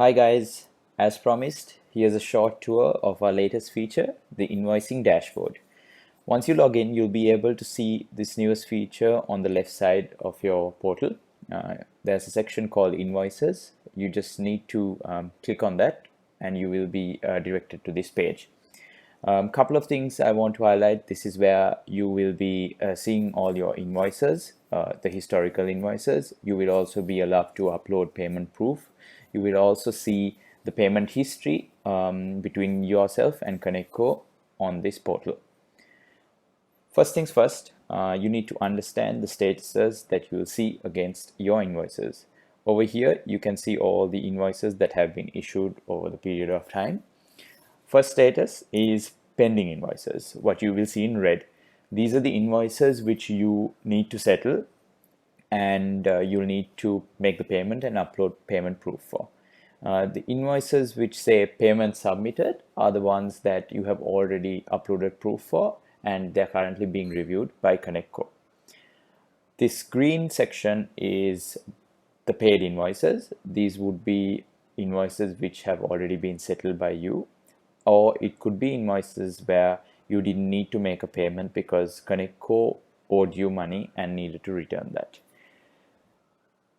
Hi guys, as promised, here's a short tour of our latest feature, the invoicing dashboard. Once you log in, you'll be able to see this newest feature on the left side of your portal. There's a section called invoices. You just need to click on that and you will be directed to this page. Couple of things I want to highlight. This is where you will be seeing all your invoices, the historical invoices. You will also be allowed to upload payment proof. You will also see the payment history between yourself and ConnectCo on this portal. First things first, you need to understand the statuses that you will see against your invoices. Over here, you can see all the invoices that have been issued over the period of time. First status is pending invoices, what you will see in red. These are the invoices which you need to settle and you'll need to make the payment and upload payment proof for. The invoices which say payment submitted are the ones that you have already uploaded proof for and they're currently being reviewed by ConnectCo. This green section is the paid invoices. These would be invoices which have already been settled by you, or it could be invoices where you didn't need to make a payment because ConnectCo owed you money and needed to return that.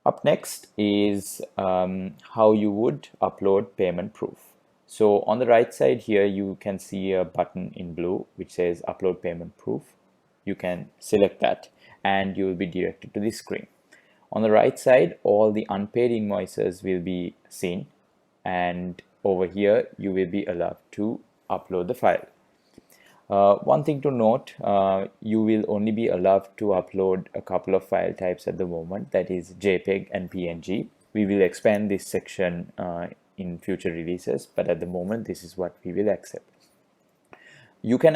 Up next is how you would upload payment proof. So on the right side here, you can see a button in blue which says upload payment proof. You can select that and you will be directed to this screen. On the right side, all the unpaid invoices will be seen, and over here you will be allowed to upload the file. One thing to note, you will only be allowed to upload a couple of file types at the moment, that is JPEG and PNG. We will expand this section in future releases, but at the moment this is what we will accept. You can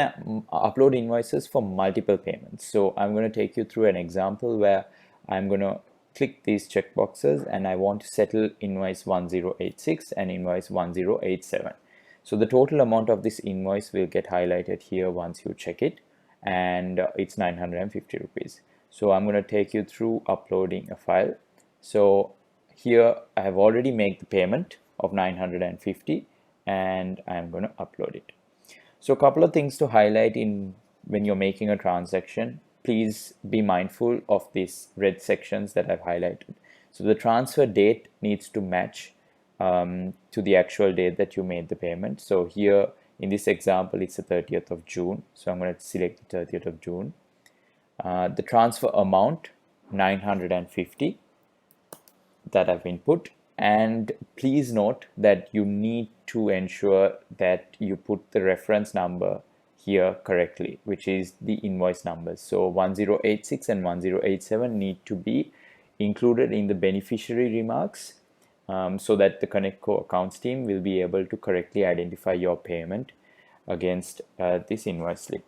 upload invoices for multiple payments. So I'm going to take you through an example where I'm going to click these checkboxes and I want to settle invoice 1086 and invoice 1087. So the total amount of this invoice will get highlighted here once you check it, and it's 950 rupees. So I'm going to take you through uploading a file. So here I have already made the payment of 950 and I'm going to upload it. So a couple of things to highlight when you're making a transaction. Please be mindful of these red sections that I've highlighted. So the transfer date needs to match to the actual date that you made the payment. So here in this example, it's the 30th of June. So I'm going to select the 30th of June. The transfer amount, 950 that I've input. And please note that you need to ensure that you put the reference number here correctly, which is the invoice numbers. So 1086 and 1087 need to be included in the beneficiary remarks so that the ConnectCo accounts team will be able to correctly identify your payment against this invoice slip.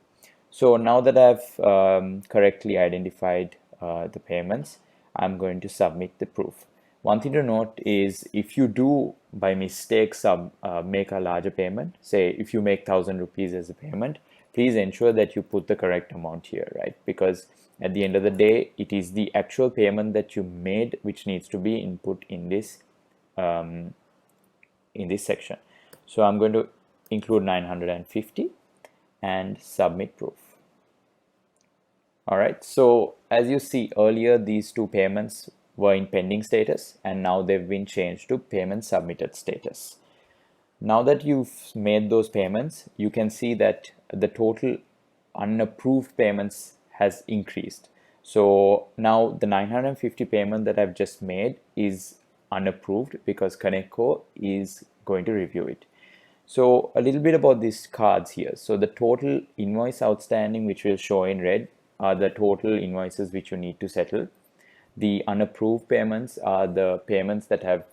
So now that I've correctly identified the payments, I'm going to submit the proof. One thing to note is if you do by mistake make a larger payment, say if you make 1000 rupees as a payment, please ensure that you put the correct amount here, right? Because at the end of the day, it is the actual payment that you made which needs to be input in this section. So I'm going to include 950 and submit proof. All right, so as you see earlier, these two payments were in pending status and now they've been changed to payment submitted status. Now that you've made those payments, you can see that the total unapproved payments has increased. So now the 950 payment that I've just made is unapproved because ConnectCo is going to review it. So a little bit about these cards here. So the total invoice outstanding, which will show in red, are the total invoices which you need to settle. The unapproved payments are the payments that have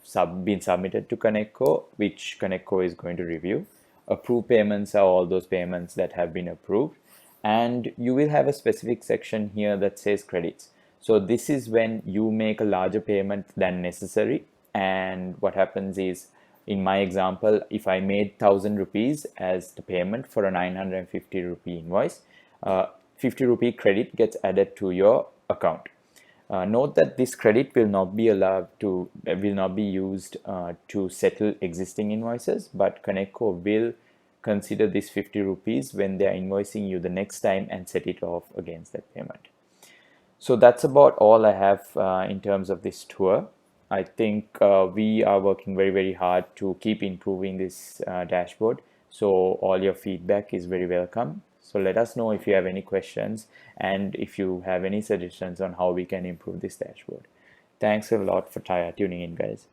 been submitted to ConnectCo, which ConnectCo is going to review. Approved payments are all those payments that have been approved. And you will have a specific section here that says credits. So this is when you make a larger payment than necessary. And what happens is, in my example, if I made 1000 rupees as the payment for a 950 rupee invoice, 50 rupee credit gets added to your account. Note that this credit will not be used to settle existing invoices, but Connectco will consider this 50 rupees when they are invoicing you the next time and set it off against that payment. So that's about all I have in terms of this tour. I think we are working very, very hard to keep improving this dashboard. So all your feedback is very welcome. So let us know if you have any questions and if you have any suggestions on how we can improve this dashboard. Thanks a lot for tuning in, guys.